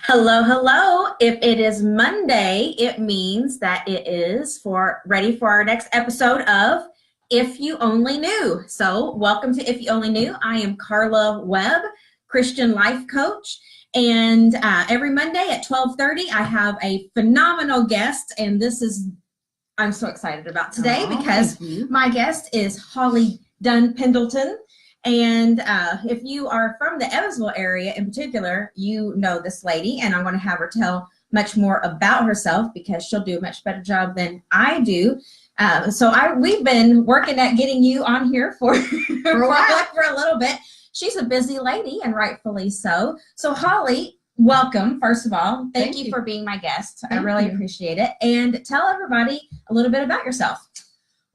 Hello, hello. If it is Monday, it means that it is ready for our next episode of If You Only Knew. So, welcome to If You Only Knew. I am Carla Webb, Christian life coach, and every Monday at 12:30, I have a phenomenal guest, and I'm so excited about today because my guest is Holly Dunn Pendleton. And if you are from the Evansville area in particular, you know this lady, and I'm going to have her tell much more about herself because she'll do a much better job than I do. We've been working at getting you on here for for a little bit. She's a busy lady, and rightfully so. So Holly, welcome, first of all. Thank you for being my guest. I really appreciate it. And tell everybody a little bit about yourself.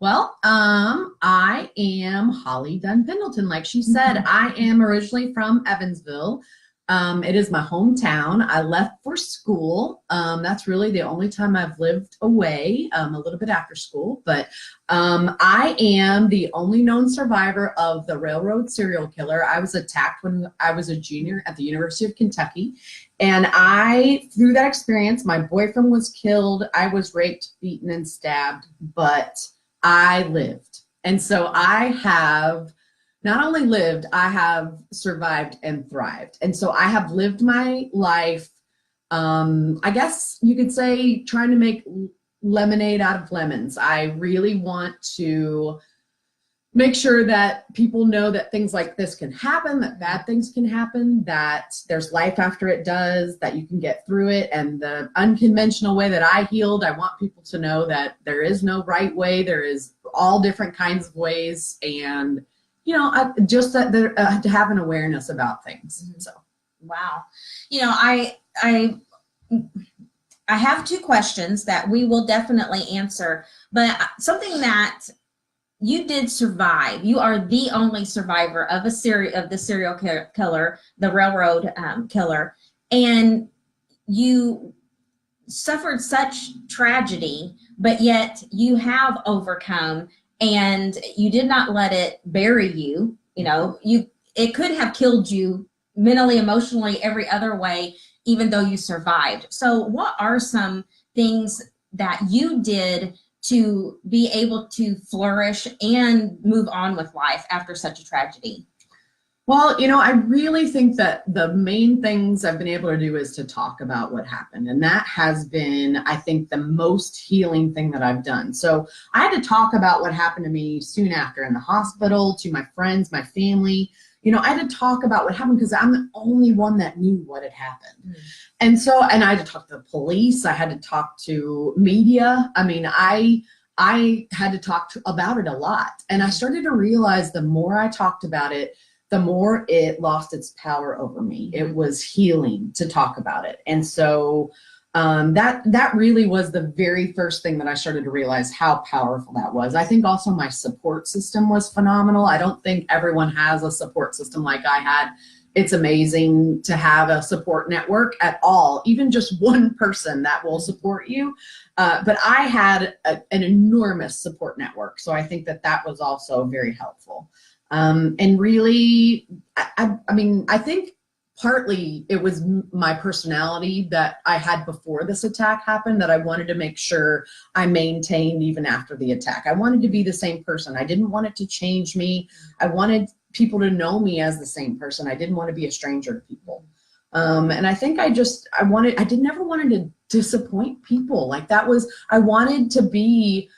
Well, I am Holly Dunn Pendleton. Like she said, I am originally from Evansville. It is my hometown. I left for school. That's really the only time I've lived away, a little bit after school. But I am the only known survivor of the railroad serial killer. I was attacked when I was a junior at the University of Kentucky. And through that experience, my boyfriend was killed. I was raped, beaten, and stabbed, but I lived. And so I have not only lived, I have survived and thrived. And so I have lived my life, I guess you could say, trying to make lemonade out of lemons. I really want to make sure that people know that things like this can happen, that bad things can happen, that there's life after it does, that you can get through it. And the unconventional way that I healed, I want people to know that there is no right way. There is all different kinds of ways. And, to have an awareness about things. So, wow. I have two questions that we will definitely answer, but something that you did survive. You are the only survivor of the serial killer, the railroad killer, and you suffered such tragedy, but yet you have overcome, and you did not let it bury you. It could have killed you mentally, emotionally, every other way, even though you survived. So, what are some things that you did to be able to flourish and move on with life after such a tragedy? Well, I really think that the main things I've been able to do is to talk about what happened. And that has been, I think, the most healing thing that I've done. So I had to talk about what happened to me soon after in the hospital, to my friends, my family. I had to talk about what happened because I'm the only one that knew what had happened. And I had to talk to the police. I had to talk to media. I mean, I had to talk about it a lot. And I started to realize the more I talked about it, the more it lost its power over me. It was healing to talk about it. And so that really was the very first thing that I started to realize how powerful that was. I think also my support system was phenomenal. I don't think everyone has a support system like I had. It's amazing to have a support network at all, even just one person that will support you. But I had an enormous support network. So I think that was also very helpful. And really, I think partly it was my personality that I had before this attack happened that I wanted to make sure I maintained even after the attack. I wanted to be the same person. I didn't want it to change me. I wanted people to know me as the same person. I didn't want to be a stranger to people. And I think I never wanted to disappoint people. I wanted to be,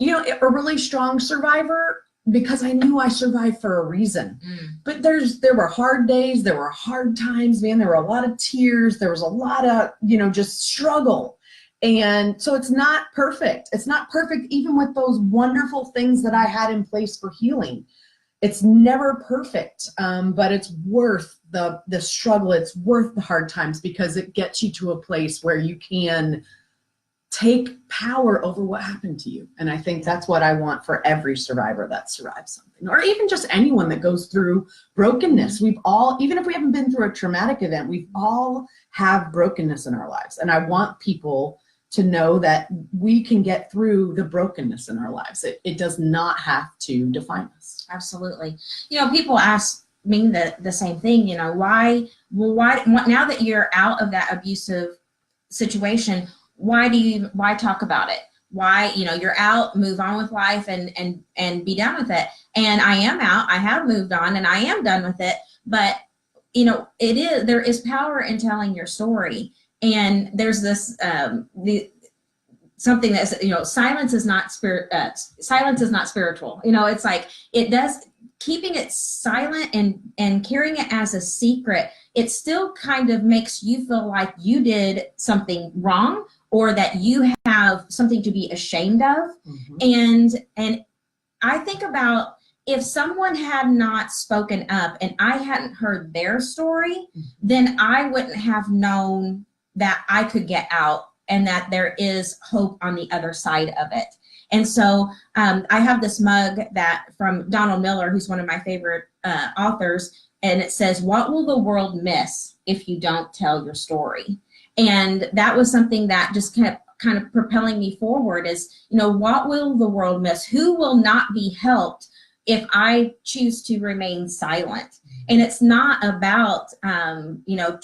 a really strong survivor, because I knew I survived for a reason. But there were hard days, there were hard times, man. There were a lot of tears. There was a lot of, just struggle. And so it's not perfect. It's not perfect even with those wonderful things that I had in place for healing. It's never perfect, but it's worth the struggle. It's worth the hard times because it gets you to a place where you can take power over what happened to you. And I think that's what I want for every survivor that survives something, or even just anyone that goes through brokenness. We've all, even if we haven't been through a traumatic event, we've all have brokenness in our lives. And I want people to know that we can get through the brokenness in our lives. It does not have to define us. Absolutely. People ask mean the same thing. You know, why now that you're out of that abusive situation, why talk about it? Why, you know, you're out, move on with life and be done with it. And I am out, I have moved on, and I am done with it. But, you know, there is power in telling your story. And there's this, something that's, you know, silence is not spiritual. You know, it's like, keeping it silent and carrying it as a secret, it still kind of makes you feel like you did something wrong, or that you have something to be ashamed of. And I think about, if someone had not spoken up and I hadn't heard their story, then I wouldn't have known that I could get out and that there is hope on the other side of it. And so I have this mug from Donald Miller, who's one of my favorite authors, and it says, "What will the world miss if you don't tell your story?" And that was something that just kept kind of propelling me forward, is, you know, what will the world miss? Who will not be helped if I choose to remain silent? And it's not about, you know,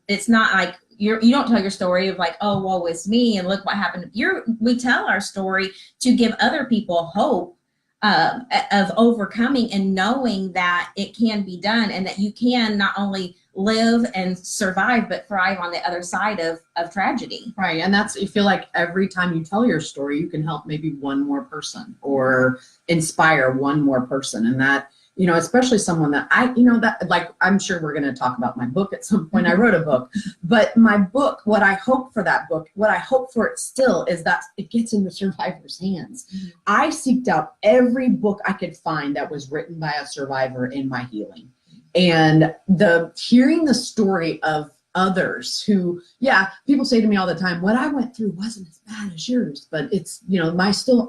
it's not like you don't tell your story of like, oh, woe is me, and look what happened. We tell our story to give other people hope of overcoming and knowing that it can be done, and that you can not only live and survive, but thrive on the other side of tragedy. Right. And you feel like every time you tell your story, you can help maybe one more person or inspire one more person. And that, you know, especially someone that I'm sure we're going to talk about my book at some point. I wrote a book, but my book, what I hope for it still is that it gets in the survivor's hands. I seeked out every book I could find that was written by a survivor in my healing. And hearing the story of others who, people say to me all the time, what I went through wasn't as bad as yours, but it's, you know,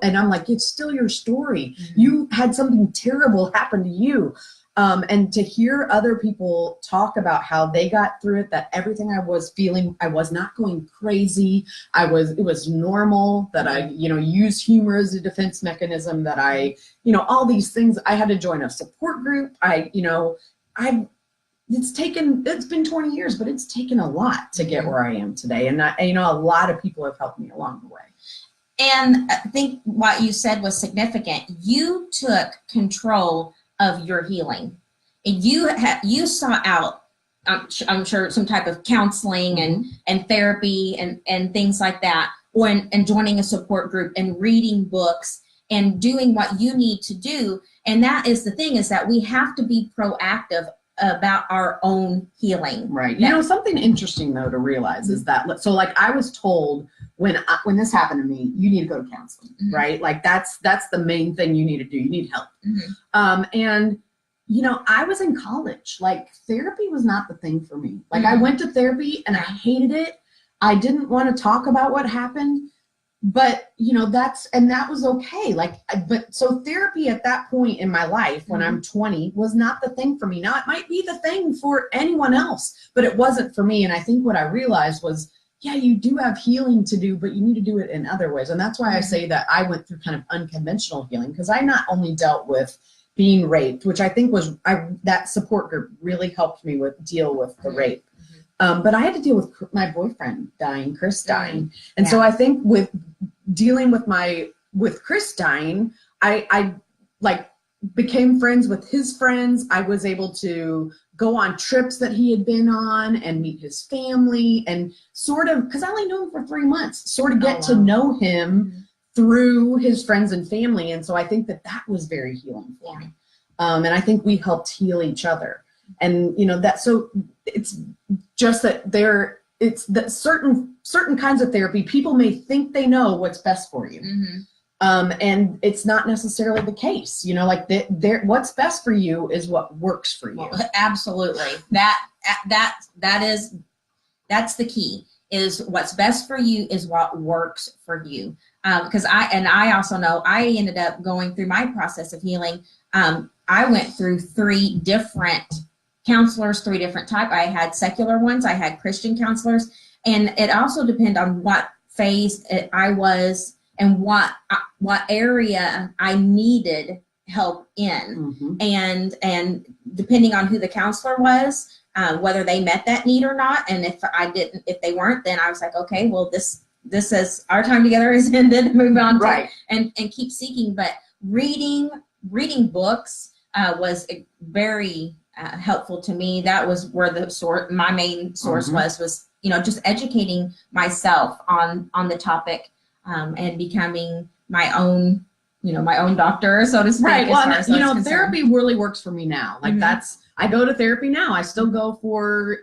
and I'm like, it's still your story. You had something terrible happen to you. And to hear other people talk about how they got through it, that everything I was feeling, I was not going crazy. It was normal, that I, you know, use humor as a defense mechanism, that I, you know, all these things. I had to join a support group. It's been 20 years, but it's taken a lot to get where I am today. And you know, a lot of people have helped me along the way. And I think what you said was significant. You took control of your healing, and you sought out, I'm sure, some type of counseling and therapy and things like that, and joining a support group and reading books and doing what you need to do. And that is the thing, is that we have to be proactive about our own healing. Right. You know, something interesting though to realize is that, so like I was told when this happened to me, you need to go to counseling, right? Like that's the main thing you need to do. You need help. And you know, I was in college, like therapy was not the thing for me. Like I went to therapy and I hated it. I didn't want to talk about what happened. But, you know, that was okay. So therapy at that point in my life, when I'm 20, was not the thing for me. Now, it might be the thing for anyone else, but it wasn't for me. And I think what I realized was, you do have healing to do, but you need to do it in other ways. And that's why I say that I went through kind of unconventional healing, because I not only dealt with being raped, which I think that support group really helped me deal with the rape. But I had to deal with my boyfriend dying, Chris dying. And so I think with dealing with Chris dying, I like became friends with his friends. I was able to go on trips that he had been on and meet his family, and sort of, because I only knew him for 3 months, sort of get to know him through his friends and family. And so I think that was very healing for me. And I think we helped heal each other. And, you know, so it's just that it's that certain kinds of therapy, people may think they know what's best for you. And it's not necessarily the case, you know, like what's best for you is what works for you. Well, absolutely. That's the key, is what's best for you is what works for you. Because I also know I ended up going through my process of healing. I went through 3 different counselors, 3 different types. I had secular ones, I had Christian counselors, and it also depended on what phase I was and what area I needed help in. And depending on who the counselor was, whether they met that need or not, and if they weren't, then I was like, okay, well, this is our time together is ended, move on to, and keep seeking. But reading books was very helpful to me. That was where my main source was just educating myself on the topic, and becoming my own doctor, so to speak. Right. Well, therapy really works for me now. Like I go to therapy now. I still go for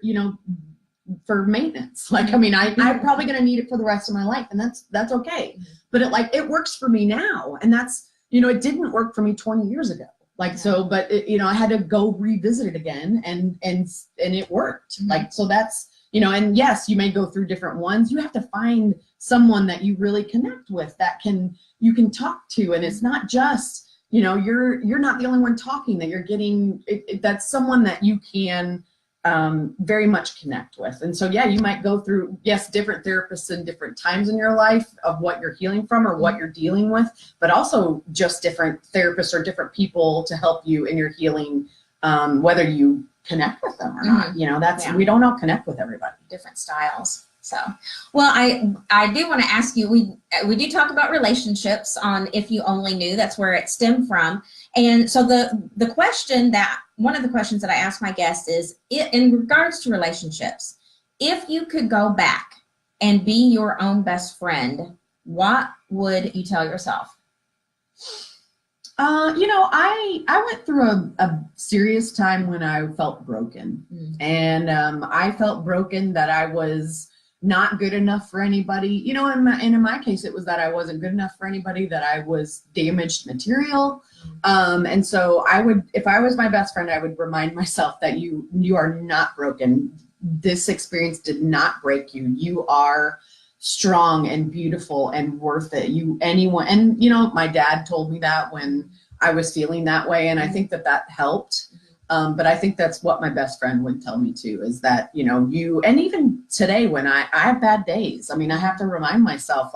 maintenance. Like, I mean, I'm probably going to need it for the rest of my life, and that's okay. But it works for me now. And that's, it didn't work for me 20 years ago. But I had to go revisit it again, and it worked. So that's, and yes, you may go through different ones. You have to find someone that you really connect with, that you can talk to. And it's not just, you're not the only one talking, that you're getting, that's someone that you can very much connect with. And so, yeah, you might go through, different therapists in different times in your life of what you're healing from or what you're dealing with, but also just different therapists or different people to help you in your healing, whether you connect with them or not. We don't all connect with everybody. Different styles. So, well, I do want to ask you, we do talk about relationships on If You Only Knew. That's where it stemmed from. And so one of the questions that I ask my guests is, in regards to relationships, if you could go back and be your own best friend, what would you tell yourself? I went through a serious time when I felt broken. And I felt broken that I was not good enough for anybody. In my case, it was that I wasn't good enough for anybody, that I was damaged material. And so if I was my best friend, I would remind myself that you are not broken. This experience did not break you. You are strong and beautiful and worth it. And my dad told me that when I was feeling that way, and I think that helped. But I think that's what my best friend would tell me too, is that, and even today when I have bad days, I mean, I have to remind myself,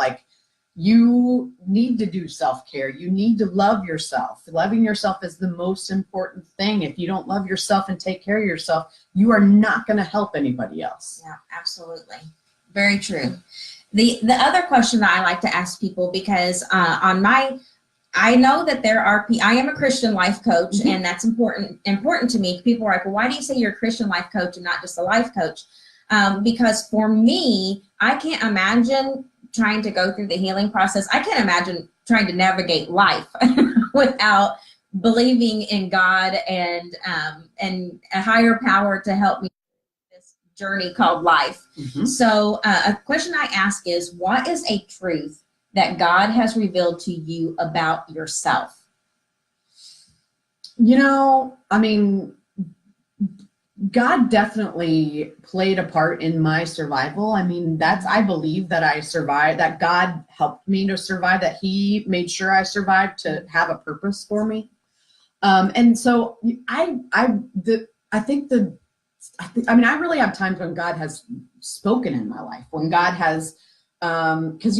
you need to do self-care. You need to love yourself. Loving yourself is the most important thing. If you don't love yourself and take care of yourself, you are not going to help anybody else. Yeah, absolutely. Very true. The other question that I like to ask people, because I know that I am a Christian life coach, and that's important to me. People are like, well, why do you say you're a Christian life coach and not just a life coach? Because for me, I can't imagine trying to go through the healing process. I can't imagine trying to navigate life without believing in God and a higher power to help me this journey called life. So a question I ask is, what is a truth that God has revealed to you about yourself? I mean, God definitely played a part in my survival. I mean, I believe that I survived, that God helped me to survive, that He made sure I survived to have a purpose for me. And so I really have times when God has spoken in my life, when God has, because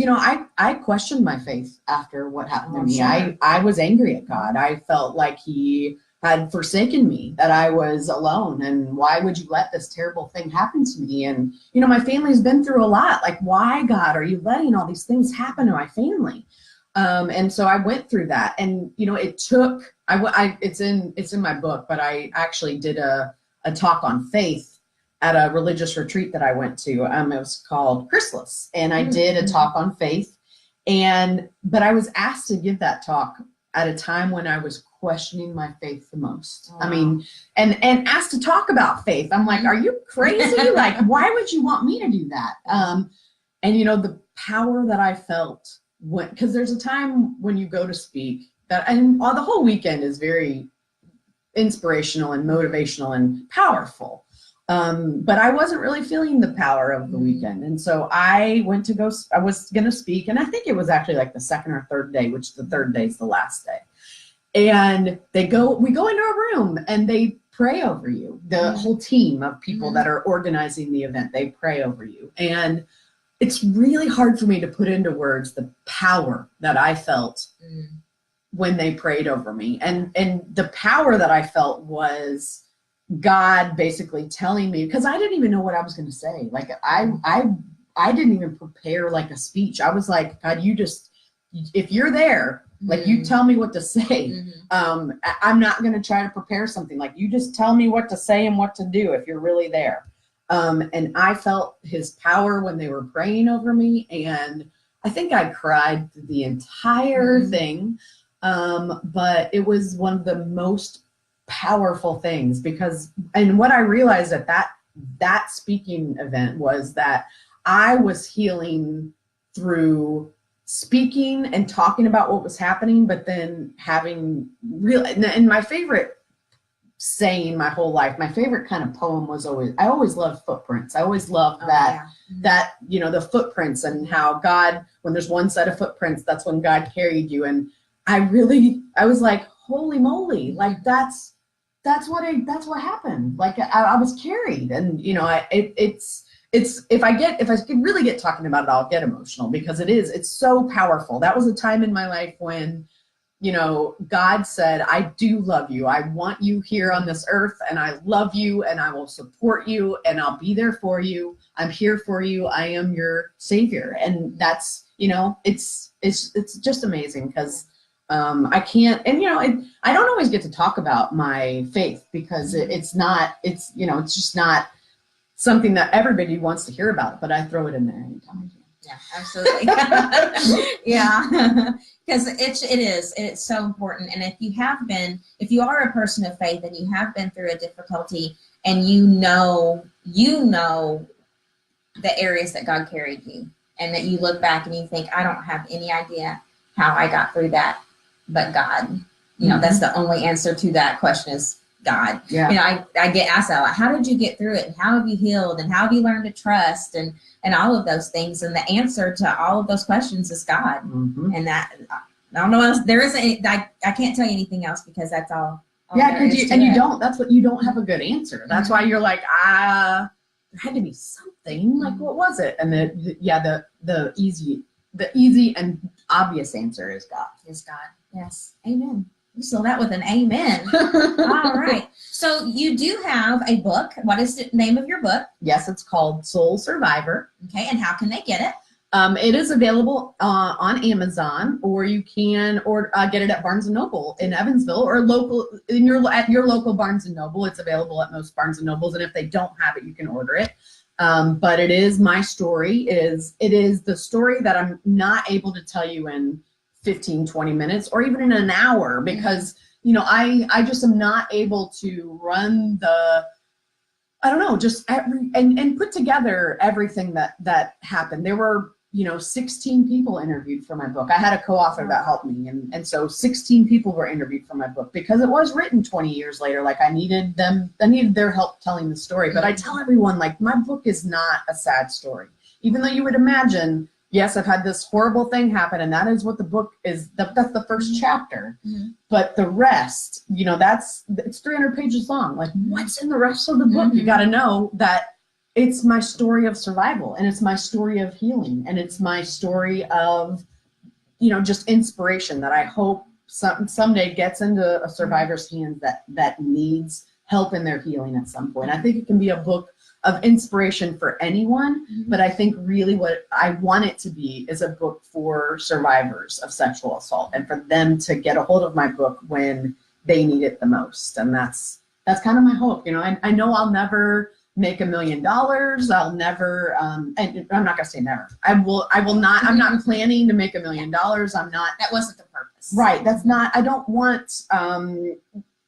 I questioned my faith after what happened to me. Sure. I was angry at God. I felt like He had forsaken me, that I was alone, and why would you let this terrible thing happen to me? And my family's been through a lot. Like, why, God, are you letting all these things happen to my family? And so I went through that, and it took. It's in my book, but I actually did a talk on faith at a religious retreat that I went to. It was called Chrysalis, and I did a talk on faith. But I was asked to give that talk at a time when I was questioning my faith the most. I mean, and asked to talk about faith. I'm like, are you crazy? Like, why would you want me to do that? And the power that I felt because there's a time when you go to speak and the whole weekend is very inspirational and motivational and powerful. But I wasn't really feeling the power of the weekend. And so I was going to speak, and I think it was actually like the second or third day, which the third day is the last day. And we go into a room and they pray over you. The whole team of people that are organizing the event, they pray over you. And it's really hard for me to put into words the power that I felt when they prayed over me. And the power that I felt was God basically telling me, because I didn't even know what I was going to say. Like I didn't even prepare like a speech. I was like, God, you just, if you're there, like you tell me what to say. I'm not going to try to prepare something. Like you just tell me what to say and what to do if you're really there. And I felt his power when they were praying over me. And I think I cried through the entire thing. But it was one of the most powerful things because, and what I realized at that speaking event was that I was healing through speaking and talking about what was happening, but then having real, and my favorite saying my whole life, my favorite kind of poem was I always loved footprints. I always loved that, you know, the footprints and how God, when there's one set of footprints, that's when God carried you. And I was like, holy moly, like that's what happened. Like I was carried, and you know, it's if I could really get talking about it, I'll get emotional because it's so powerful. That was a time in my life when, you know, God said, I do love you. I want you here on this earth, and I love you, and I will support you, and I'll be there for you. I'm here for you. I am your savior. And that's, you know, it's just amazing because I can't, and you know, I don't always get to talk about my faith because it's just not something that everybody wants to hear about, but I throw it in there anytime. Yeah, absolutely. Yeah, because it's so important. And if you are a person of faith and you have been through a difficulty and you know the areas that God carried you, and that you look back and you think, I don't have any idea how I got through that, but God, you know, that's the only answer to that question is God. Yeah. You know, I get asked that a lot. How did you get through it? And how have you healed? And how have you learned to trust? And all of those things. And the answer to all of those questions is God. And that, I don't know what else. There isn't, I can't tell you anything else because that's all yeah, you don't have a good answer. That's why you're like, there had to be something. Like, what was it? And the easy and obvious answer is God. Is God. Yes. Amen. You seal that with an amen. All right. So you do have a book. What is the name of your book? Yes, it's called Soul Survivor. Okay. And how can they get it? It is available on Amazon, or you can get it at Barnes & Noble in Evansville, or at your local Barnes & Noble. It's available at most Barnes & Nobles, and if they don't have it, you can order it. But it is my story. It is the story that I'm not able to tell you in 15, 20 minutes or even in an hour because, you know, I just am not able to run and put together everything that happened. There were, 16 people interviewed for my book. I had a co-author that helped me. And so 16 people were interviewed for my book because it was written 20 years later. Like I needed their help telling the story. But I tell everyone, like, my book is not a sad story. Even though you would imagine, yes, I've had this horrible thing happen, and that is what the book is. That's the first chapter. But the rest, it's 300 pages long. Like, what's in the rest of the book? You got to know that it's my story of survival, and it's my story of healing, and it's my story of, just inspiration that I hope someday gets into a survivor's hands that needs help in their healing at some point. I think it can be a book of inspiration for anyone, but I think really what I want it to be is a book for survivors of sexual assault, and for them to get a hold of my book when they need it the most. And that's kind of my hope. I know I'll never make $1 million. I'll never, and I'm not gonna say never. I will not. I'm not planning to make $1 million. I'm not. That wasn't the purpose. Right. That's not. I don't want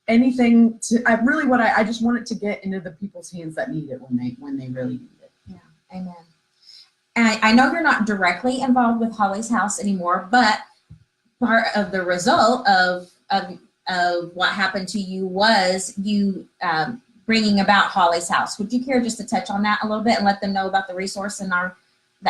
anything to. I just want it to get into the people's hands that need it when they really need it. Yeah. Amen. And I know you're not directly involved with Holly's House anymore, but part of the result of what happened to you was you bringing about Holly's House. Would you care just to touch on that a little bit and let them know about the resource that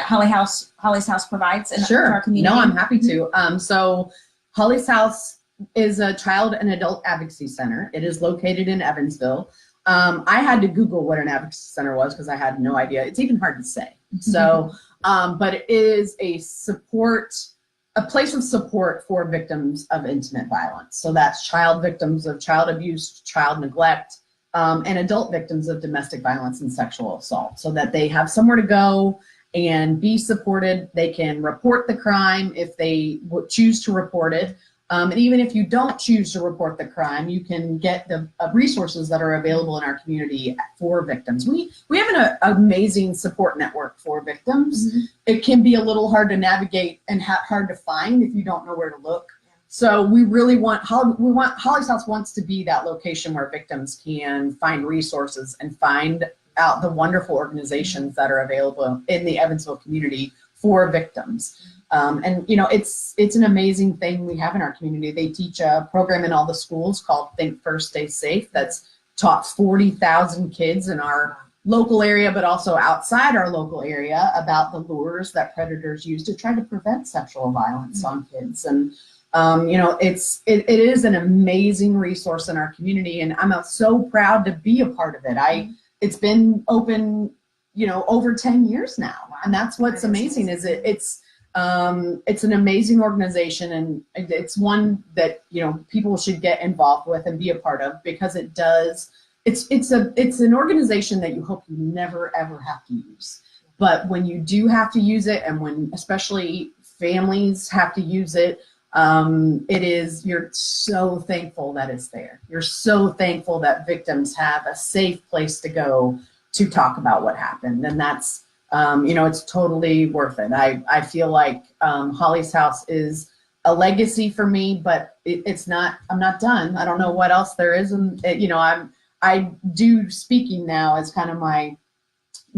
Holly's House provides in our community? No, I'm happy to. So Holly's House is a child and adult advocacy center. It is located in Evansville. I had to Google what an advocacy center was because I had no idea. It's even hard to say. So, but it is a support a place of support for victims of intimate violence. So that's child victims of child abuse, child neglect, and adult victims of domestic violence and sexual assault, so that they have somewhere to go and be supported. They can report the crime if they choose to report it. And even if you don't choose to report the crime, you can get the resources that are available in our community for victims. We have an amazing support network for victims. Mm-hmm. It can be a little hard to navigate and hard to find if you don't know where to look. So we really want Holly's House wants to be that location where victims can find resources and find out the wonderful organizations that are available in the Evansville community for victims. And you know, it's an amazing thing we have in our community. They teach a program in all the schools called Think First, Stay Safe that's taught 40,000 kids in our local area, but also outside our local area, about the lures that predators use to try to prevent sexual violence on kids. And you know, it is an amazing resource in our community, and I'm so proud to be a part of it. It's been open, you know, over 10 years now, and that's what's amazing. Is it's an amazing organization, and it's one that, you know, people should get involved with and be a part of, because it does. It's an organization that you hope you never ever have to use, but when you do have to use it, and when especially families have to use it, you're so thankful that it's there. You're so thankful that victims have a safe place to go to talk about what happened, and that's. You know, it's totally worth it. I feel like Holly's House is a legacy for me, but it's not. I'm not done. I don't know what else there is, and you know, I do speaking now as kind of my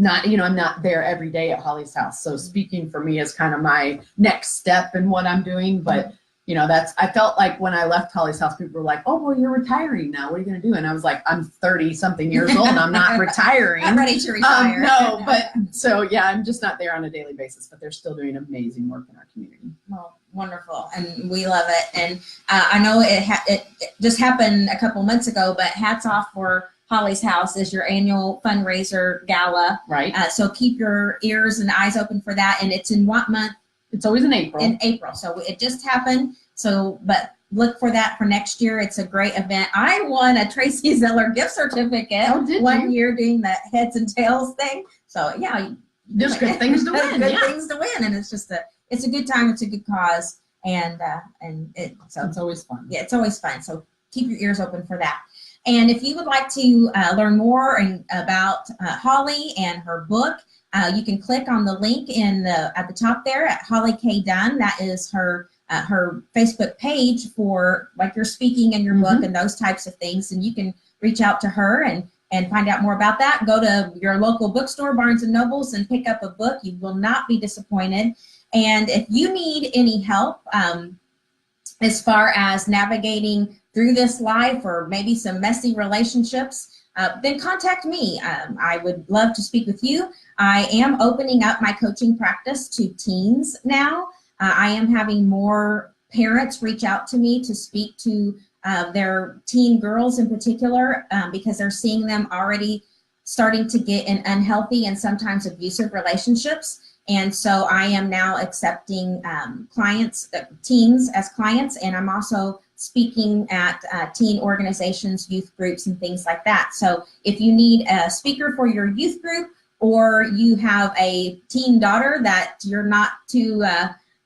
I'm not there every day at Holly's House, so speaking for me is kind of my next step in what I'm doing. But you know, I felt like when I left Holly's House, people were like, "Oh, well, you're retiring now. What are you going to do?" And I was like, "I'm 30 something years old. I'm not retiring. I'm ready to retire." No, but so yeah, I'm just not there on a daily basis, but they're still doing amazing work in our community. Well, wonderful, and we love it. And I know it just happened a couple months ago, but hats off for Holly's House is your annual fundraiser gala. Right. So keep your ears and eyes open for that. And it's in what month? It's always in April. In April. So it just happened. So, but look for that for next year. It's a great event. I won a Tracy Zeller gift certificate one year doing the heads and tails thing. So yeah, there's good things to win. Good things to win, and it's a good time. It's a good cause, so it's always fun. Yeah, it's always fun. So keep your ears open for that. And if you would like to learn more about Holly and her book, you can click on the link at the top there at Holly K. Dunn. That is her Facebook page for like your speaking and your book and those types of things. And you can reach out to her and find out more about that. Go to your local bookstore, Barnes & Nobles, and pick up a book. You will not be disappointed. And if you need any help as far as navigating through this life, or maybe some messy relationships, then contact me. I would love to speak with you. I am opening up my coaching practice to teens now. I am having more parents reach out to me to speak to their teen girls in particular, because they're seeing them already starting to get in unhealthy and sometimes abusive relationships. And so I am now accepting teens as clients, and I'm also speaking at teen organizations, youth groups, and things like that. So if you need a speaker for your youth group, or you have a teen daughter that you're not too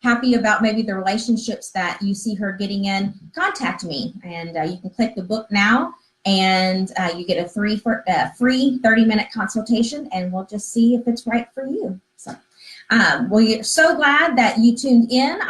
happy about maybe the relationships that you see her getting in, contact me. And you can click the book now, and you get a free 30-minute consultation, and we'll just see if it's right for you. So. We're so glad that you tuned in.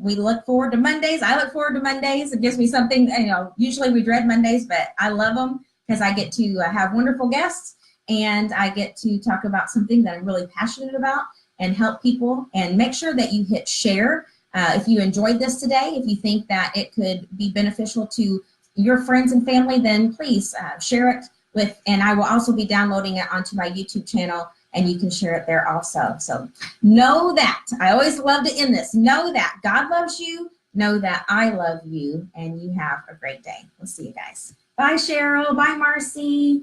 We look forward to Mondays. I look forward to Mondays. It gives me something, usually we dread Mondays, but I love them because I get to have wonderful guests, and I get to talk about something that I'm really passionate about and help people. And make sure that you hit share if you enjoyed this today. If you think that it could be beneficial to your friends and family, then please share it with, and I will also be downloading it onto my YouTube channel, and you can share it there also. So know that, I always love to end this, know that God loves you, know that I love you, and you have a great day. We'll see you guys. Bye, Cheryl. Bye, Marcy.